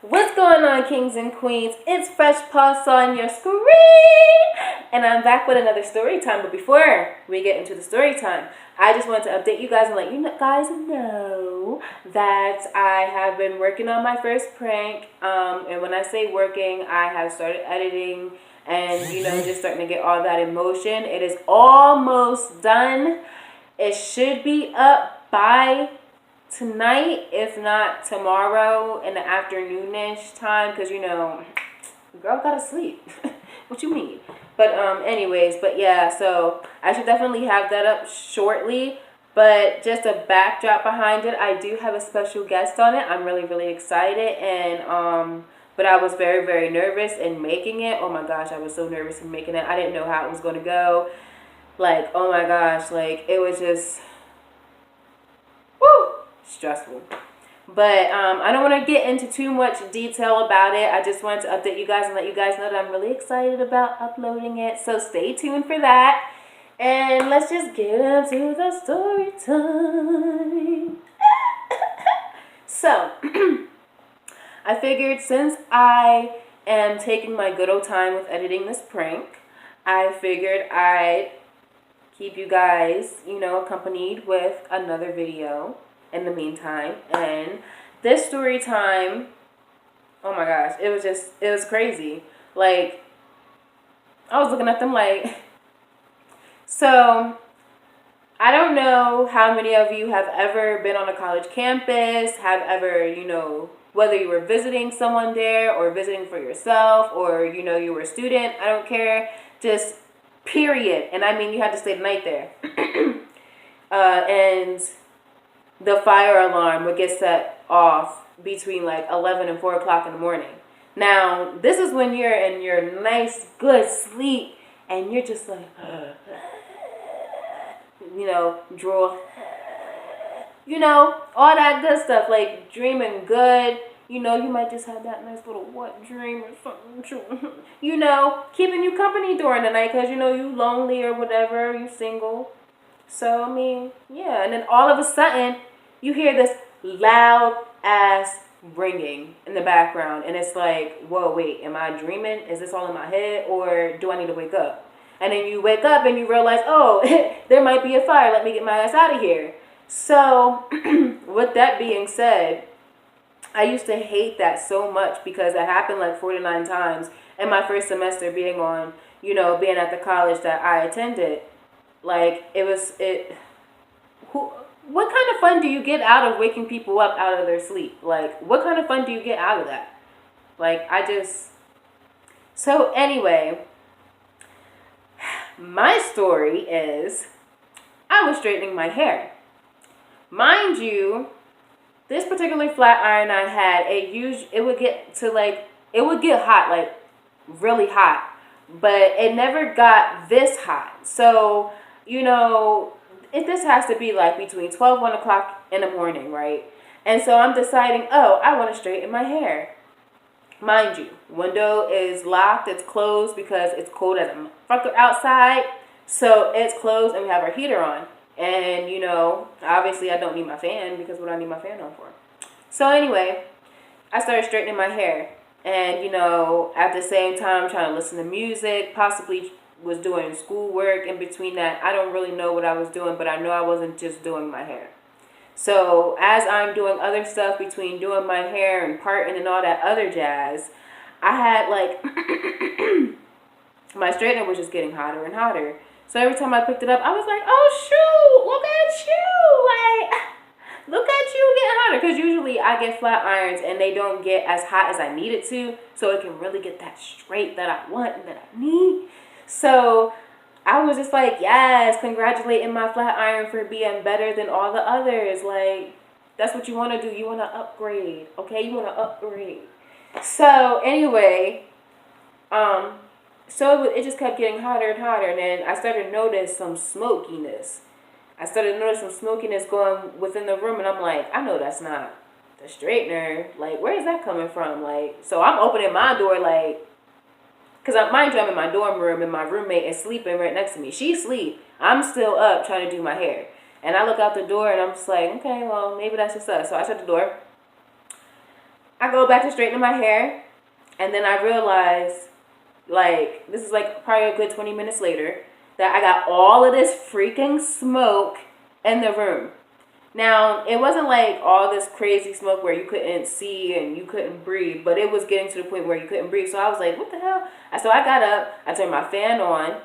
What's going on, kings and queens? It's Fresh Pulse on your screen, and I'm back with another story time. But before we get into the story time, I just wanted to update you guys and let you guys know that I have been working on my first prank. And when I say working, I have started editing and just starting to get all that in motion. It is almost done. It should be up by tonight, if not tomorrow in the afternoonish time, because girl gotta sleep. What you mean? But but yeah, so I should definitely have that up shortly. But just a backdrop behind it, I do have a special guest on it. I'm really excited, and but I was very nervous in making it. Oh my gosh, I was so nervous in making it. I didn't know how it was going to go. Like, oh my gosh, like it was just stressful. But I don't want to get into too much detail about it. I just wanted to update you guys and let you guys know that I'm really excited about uploading it. So stay tuned for that. And let's just get into the story time. So, I figured since I am taking my good old time with editing this prank, I figured I'd keep you guys, accompanied with another video in the meantime. And this story time, oh my gosh, it was crazy. Like, I was looking at them like, so I don't know how many of you have ever been on a college campus, have ever, whether you were visiting someone there or visiting for yourself, or you were a student, I don't care, just period. And I mean, you had to stay the night there. And the fire alarm would get set off between like 11 and 4 o'clock in the morning. Now, this is when you're in your nice, good sleep, and you're just like, drool, all that good stuff, like dreaming good. You might just have that nice little wet dream or something, keeping you company during the night because, you lonely or whatever, you single. So, I mean, yeah. And then all of a sudden, you hear this loud ass ringing in the background. And it's like, whoa, wait, am I dreaming? Is this all in my head? Or do I need to wake up? And then you wake up and you realize, oh, there might be a fire. Let me get my ass out of here. So, with that being said, I used to hate that so much because it happened like 49 times in my first semester being on, being at the college that I attended. Like, what kind of fun do you get out of waking people up out of their sleep? Like, what kind of fun do you get out of that? Like, so anyway, my story is, I was straightening my hair. Mind you, this particular flat iron I had, it would get hot, like really hot, but it never got this hot. So, this has to be like between 12 1 o'clock in the morning, right? And so I'm deciding, I want to straighten my hair. Mind you, window is locked, it's closed because it's cold as a fucker outside. So it's closed and we have our heater on. And, obviously I don't need my fan because what do I need my fan on for? So anyway, I started straightening my hair. And, at the same time trying to listen to music, possibly was doing schoolwork in between that. I don't really know what I was doing, but I know I wasn't just doing my hair. So as I'm doing other stuff between doing my hair and parting and all that other jazz, I had like, my straightener was just getting hotter and hotter. So every time I picked it up, I was like, oh shoot, look at you. Like, look at you getting hotter. Because usually I get flat irons and they don't get as hot as I need it to. So it can really get that straight that I want and that I need. So I was just like, yes, congratulating my flat iron for being better than all the others. Like, that's what you want to do. You want to upgrade, okay? You want to upgrade. So anyway, so it just kept getting hotter and hotter. And then I started to notice some smokiness. Going within the room. And I'm like, I know that's not the straightener. Like, where is that coming from? Like, so I'm opening my door, like, because mind you, I'm in my dorm room and my roommate is sleeping right next to me. She's asleep. I'm still up trying to do my hair. And I look out the door and I'm just like, okay, well, maybe that's just us. So I shut the door. I go back to straightening my hair, and then I realize, like, this is like probably a good 20 minutes later, that I got all of this freaking smoke in the room. Now, it wasn't like all this crazy smoke where you couldn't see and you couldn't breathe, but it was getting to the point where you couldn't breathe. So I was like, what the hell? So I got up, I turned my fan on,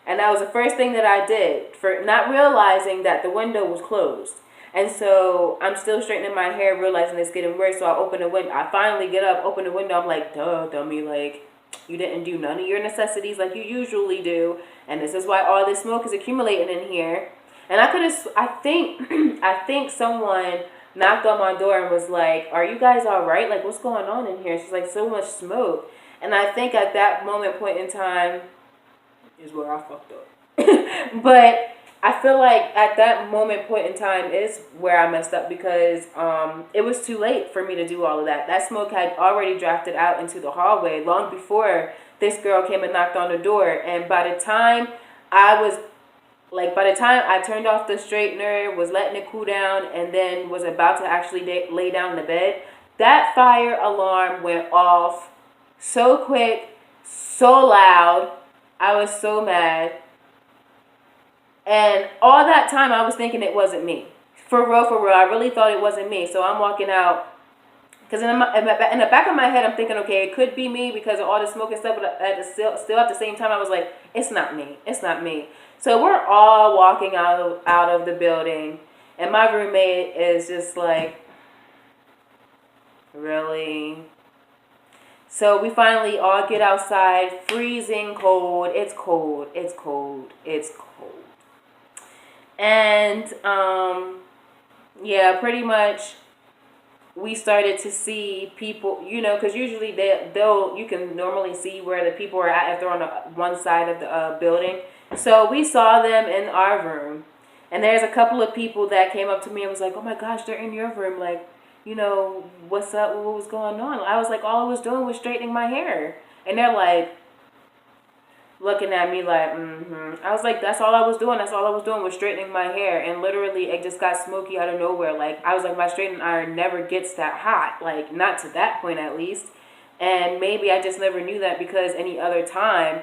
and that was the first thing that I did, for not realizing that the window was closed. And so I'm still straightening my hair, realizing it's getting worse. So I open the window. I finally get up, open the window. I'm like, duh, dummy. Like, you didn't do none of your necessities like you usually do. And this is why all this smoke is accumulating in here. And I think someone knocked on my door and was like, are you guys all right? Like, what's going on in here? She's like, so much smoke. And I think at that point in time is where I fucked up. But I feel like at that point in time is where I messed up, because it was too late for me to do all of that. That smoke had already drafted out into the hallway long before this girl came and knocked on the door. And by the time I turned off the straightener, was letting it cool down, and then was about to actually lay down in the bed, that fire alarm went off so quick, so loud. I was so mad. And all that time I was thinking it wasn't me. For real. I really thought it wasn't me. So I'm walking out. Because in the back of my head, I'm thinking, okay, it could be me because of all the smoke and stuff. But still at the same time, I was like, it's not me. It's not me. So we're all walking out of the building. And my roommate is just like, really? So we finally all get outside, freezing cold. It's cold. And, yeah, pretty much we started to see people, because usually you can normally see where the people are at if they're on one side of the building. So we saw them in our room. And there's a couple of people that came up to me and was like, oh my gosh, they're in your room. Like, what's up? What was going on? I was like, all I was doing was straightening my hair. And they're like, looking at me like, I was like, that's all I was doing. That's all I was doing was straightening my hair. And literally, it just got smoky out of nowhere. Like, I was like, my straightening iron never gets that hot. Like, not to that point, at least. And maybe I just never knew that, because any other time,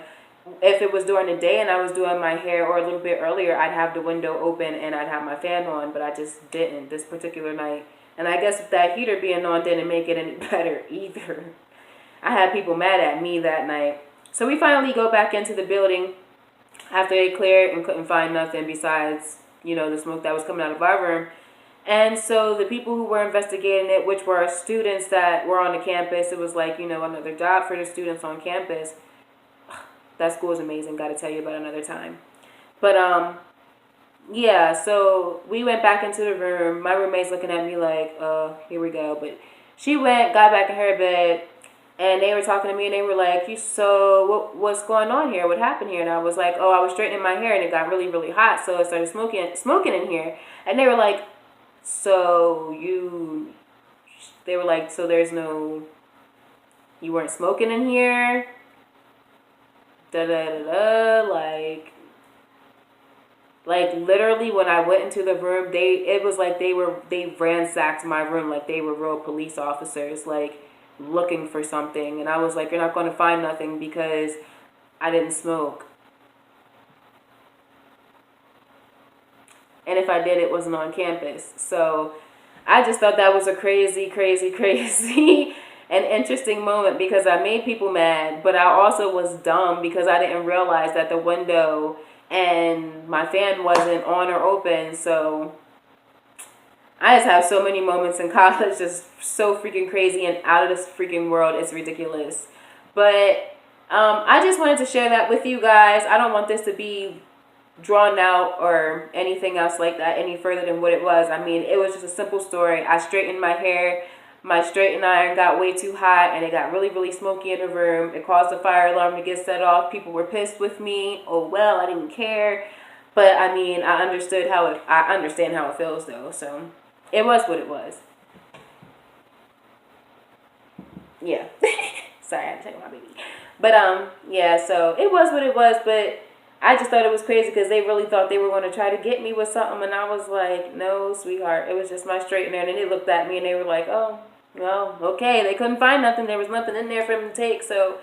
if it was during the day and I was doing my hair, or a little bit earlier, I'd have the window open and I'd have my fan on. But I just didn't this particular night. And I guess that heater being on didn't make it any better either. I had people mad at me that night. So we finally go back into the building after they cleared and couldn't find nothing besides, the smoke that was coming out of our room. And so the people who were investigating it, which were students that were on the campus, it was like, another job for the students on campus. That school is amazing. Got to tell you about another time. But, yeah, so we went back into the room. My roommate's looking at me like, here we go. But she got back in her bed. And they were talking to me, and they were like, what's going on here? What happened here? And I was like, I was straightening my hair, and it got really, really hot, so it started smoking in here. And they were like, so you weren't smoking in here? Like literally when I went into the room, it was like they ransacked my room like they were real police officers, like, looking for something. And I was like, you're not going to find nothing because I didn't smoke. And if I did, it wasn't on campus. So I just thought that was a crazy and interesting moment, because I made people mad, but I also was dumb because I didn't realize that the window and my fan wasn't on or open. So I just have so many moments in college, just so freaking crazy and out of this freaking world. It's ridiculous. But I just wanted to share that with you guys. I don't want this to be drawn out or anything else like that any further than what it was. I mean, it was just a simple story. I straightened my hair. My straightening iron got way too hot, and it got really, really smoky in the room. It caused the fire alarm to get set off. People were pissed with me. Oh, well, I didn't care. But, I mean, I understand how it feels, though. So it was what it was. Yeah. Sorry, I had to take my baby. But, yeah, so it was what it was. But I just thought it was crazy because they really thought they were going to try to get me with something. And I was like, no, sweetheart. It was just my straightener. And then they looked at me and they were like, oh, Well, okay, they couldn't find nothing. There was nothing in there for them to take, so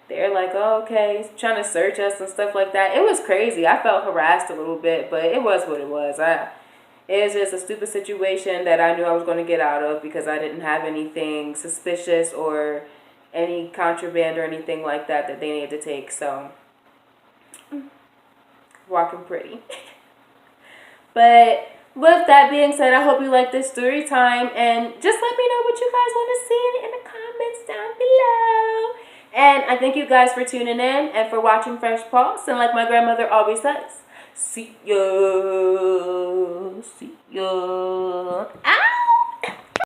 they're like, oh, okay, trying to search us and stuff like that. It was crazy. I felt harassed a little bit, but it was what it was. It was just a stupid situation that I knew I was going to get out of because I didn't have anything suspicious or any contraband or anything like that that they needed to take. So, walking pretty. But with that being said, I hope you like this story time, and just let me know what you guys want to see in the comments down below. And I thank you guys for tuning in and for watching Fresh Pulse. And like my grandmother always says, see ya. See ya. Ah!